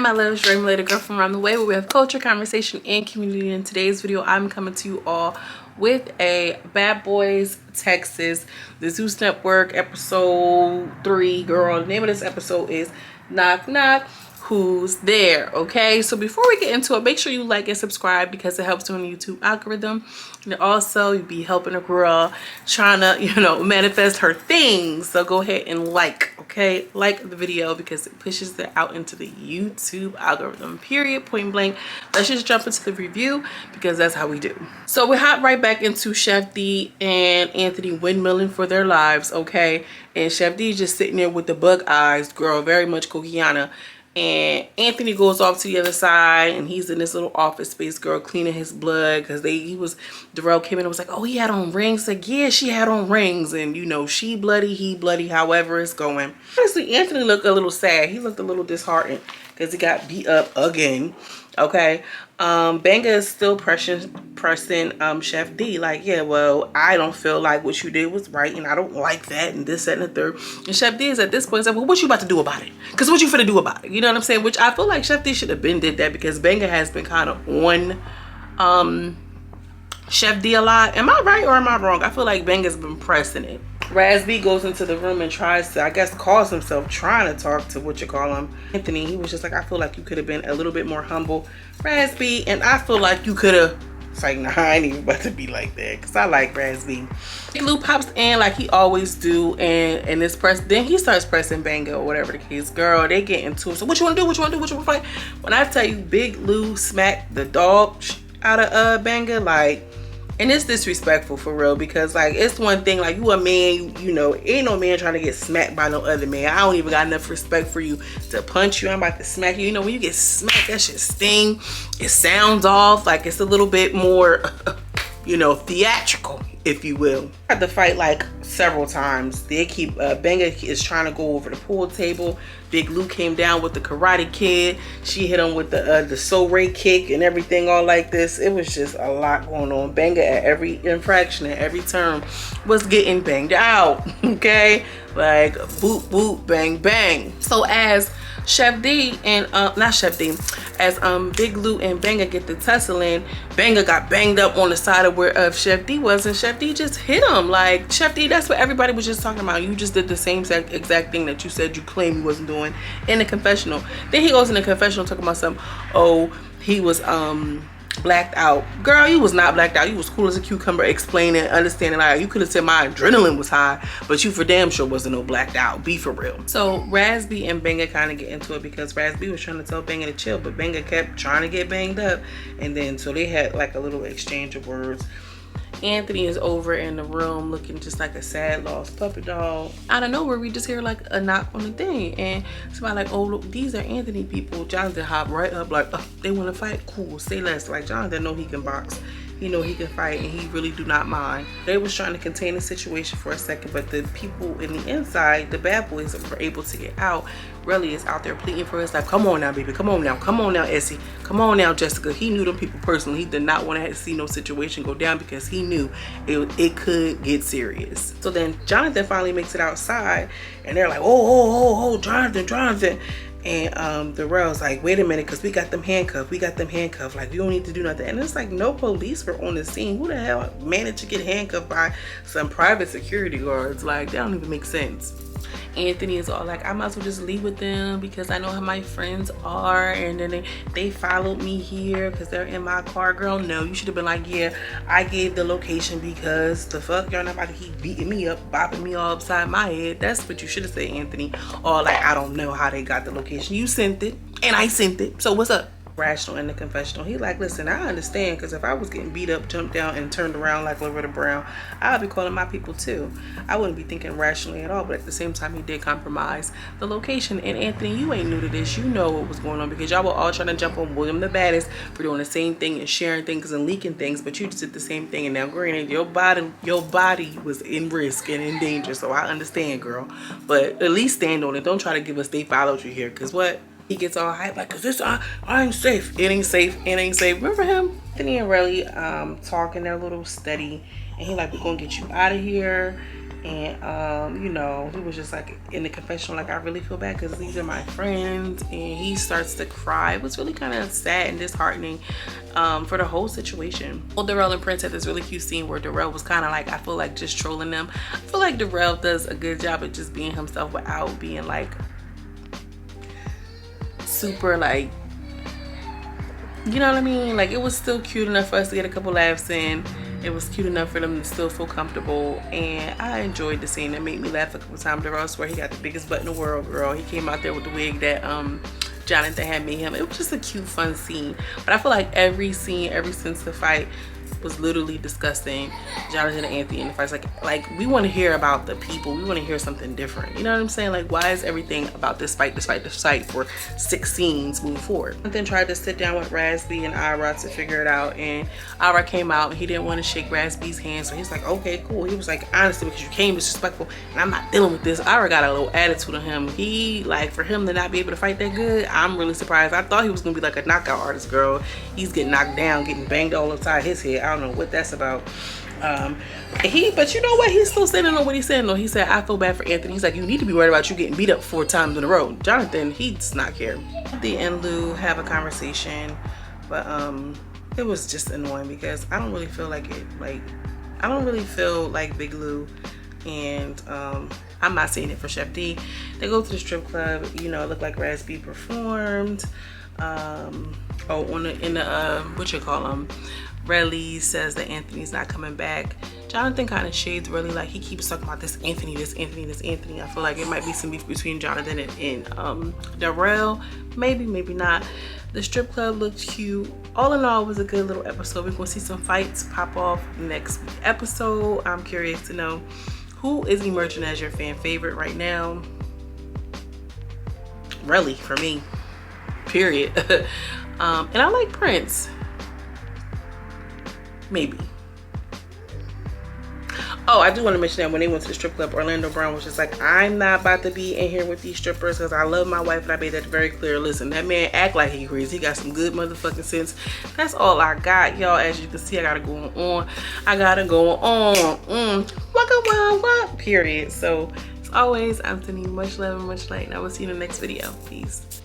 My loves, Dream Lady Girl from around the way, where we have culture, conversation, and community. In today's video, I'm coming to you all with a Bad Boys Texas, the Zeus Network episode 3. Girl, the name of this episode is Knock Knock, Who's There? Okay, so before we get into it, make sure you like and subscribe because it helps on the YouTube algorithm. And also, you'll be helping a girl trying to, manifest her things. So go ahead and like the video because it pushes it out into the YouTube algorithm, period, point blank. Let's just jump into the review because that's how we do. So we hop right back into Chef D and Anthony windmilling for their lives, okay? And Chef D just sitting there with the bug eyes, girl, very much Kokiana. And Anthony goes off to the other side and he's in this little office space, girl, cleaning his blood because Darrell came in and was like, oh, he had on rings. Like, yeah, she had on rings, and she bloody, he bloody, however it's going. Honestly, Anthony looked a little sad. He looked a little disheartened because he got beat up again. Okay. Banga is still pressing Chef D, like, yeah, well, I don't feel like what you did was right, and I don't like that, and this, that, and the third. And Chef D is at this point like, well, what you about to do about it? Because what you finna do about it? You know what I'm saying? Which I feel like Chef D should have been did that because Banga has been kind of on Chef D a lot. Am I right or am I wrong? I feel like Banga's been pressing it. Razby goes into the room and tries to, I guess, calls himself trying to talk to Anthony. He was just like, I feel like you could have been a little bit more humble, Razby, and I feel like you could have. It's like, nah, I ain't even about to be like that because I like Razby. Lou pops in like he always do, and this press. Then he starts pressing Banga or whatever the case. Girl, they get into it. So what you want to do? What you want to do? What you want to fight? When I tell you, Big Lou smacked the dog out of Banga, like. And it's disrespectful for real because like it's one thing like you a man, ain't no man trying to get smacked by no other man. I don't even got enough respect for you to punch you. I'm about to smack you. When you get smacked, that shit sting. It sounds off like it's a little bit more, theatrical, if you will. I had to fight like several times. They keep Banga is trying to go over the pool table. Big Lou came down with the Karate Kid. She hit him with the Soul Ray kick and everything all like this. It was just a lot going on. Banga at every infraction, at every term, was getting banged out. Okay? Like boop, boop, bang, bang. So as Chef D and not Chef D, as Big Lou and Banga get the tussling, Banga got banged up on the side of where Chef D was, and Chef D just hit him. Like, Chef D, that's what everybody was just talking about. You just did the same exact thing that you said you claimed you wasn't doing in the confessional. Then he goes in the confessional talking about something. Oh, he was blacked out. Girl, you was not blacked out. You was cool as a cucumber, explaining, understanding. Like, you could have said my adrenaline was high, but you for damn sure wasn't no blacked out. Be for real. So Razby and Banga kind of get into it because Razby was trying to tell Banga to chill, but Banga kept trying to get banged up. And then so they had like a little exchange of words. Anthony is over in the room looking just like a sad lost puppy dog. Out of nowhere, we just hear like a knock on the thing, and somebody like, oh look, these are Anthony people. Jonathan hop right up like, oh, they want to fight, cool, say less. Like, Jonathan know he can box, he know he can fight, and he really do not mind. They was trying to contain the situation for a second, but the people in the inside, the bad boys, were able to get out. Relly is out there pleading for his life. Come on now, baby. Come on now, Essie. Come on now, Jessica. He knew them people personally. He did not want to see no situation go down because he knew it could get serious. So then Jonathan finally makes it outside, and they're like, oh, Jonathan. And Darrell's like, wait a minute, because we got them handcuffed. Like, we don't need to do nothing. And it's like, no police were on the scene. Who the hell managed to get handcuffed by some private security guards? Like, that don't even make sense. Anthony is all like, I might as well just leave with them because I know how my friends are, and then they followed me here because they're in my car. Girl, no, you should have been like, yeah, I gave the location because the fuck, y'all not about to keep beating me up, bopping me all upside my head. That's what you should have said, Anthony. Or like, I don't know how they got the location. You sent it and I sent it, so what's up? Rational in the confessional, he like, listen, I understand, because if I was getting beat up, jumped down, and turned around like Loretta Brown, I'd be calling my people too. I wouldn't be thinking rationally at all, but at the same time, he did compromise the location. And Anthony, you ain't new to this. You know what was going on because y'all were all trying to jump on William the Baddest for doing the same thing and sharing things and leaking things, but you just did the same thing. And now, granted, your body was in risk and in danger, so I understand, girl, but at least stand on it. Don't try to give us they followed you here, because what? He gets all hyped like, cause this I ain't safe. It ain't safe. Remember him? Anthony and Relly talking, they're a little steady, and he like, we're gonna get you out of here. And you know, he was just like in the confessional, like, I really feel bad because these are my friends, and he starts to cry. It was really kind of sad and disheartening for the whole situation. Well, Darrell and Prince had this really cute scene where Darrell was kind of like, I feel like, just trolling them. I feel like Darrell does a good job of just being himself without being like super, like, you know what I mean? Like, it was still cute enough for us to get a couple laughs in. It was cute enough for them to still feel comfortable, and I enjoyed the scene. It made me laugh a couple times. Darrell swear he got the biggest butt in the world, girl. He came out there with the wig that Jonathan had made him. It was just a cute, fun scene. But I feel like every scene, ever since the fight, was literally discussing Jonathan and Anthony in the fights. Like we want to hear about the people. We want to hear something different. You know what I'm saying? Like, why is everything about this fight for 6 scenes moving forward? And then tried to sit down with Raspy and Ira to figure it out, and Ira came out and he didn't want to shake Raspy's hand, so he's like, okay, cool. He was like, honestly, because you came disrespectful and I'm not dealing with this. Ira got a little attitude on him. He, like, for him to not be able to fight that good, I'm really surprised. I thought he was gonna be like a knockout artist, girl. He's getting knocked down, getting banged all upside his head. I don't know what that's about. But you know what? He's still standing on what he's saying though. He said, I feel bad for Anthony. He's like, you need to be worried about you getting beat up 4 times in a row. Jonathan, he does not care. Baddie and Lou have a conversation, but it was just annoying because I don't really feel like it. Like, I don't really feel like Big Lou, and I'm not saying it for Chef D. They go to the strip club. You know, it looked like Raspy performed. What you call them? Relly says that Anthony's not coming back. Jonathan kind of shades Relly, like he keeps talking about this Anthony, this Anthony, this Anthony. I feel like it might be some beef between Jonathan and Darrell. Maybe, maybe not. The strip club looked cute. All in all, it was a good little episode. We're gonna see some fights pop off next episode. I'm curious to know who is emerging as your fan favorite right now. Relly for me, period. And I like Prince. Maybe. Oh, I do want to mention that when they went to the strip club, Orlando Brown was just like, I'm not about to be in here with these strippers because I love my wife, and I made that very clear. Listen, that man act like he crazy. He got some good motherfucking sense. That's all I got, y'all. As you can see, I gotta go on. Period. So, as always, I'm sending you much love and much light, and I will see you in the next video. Peace.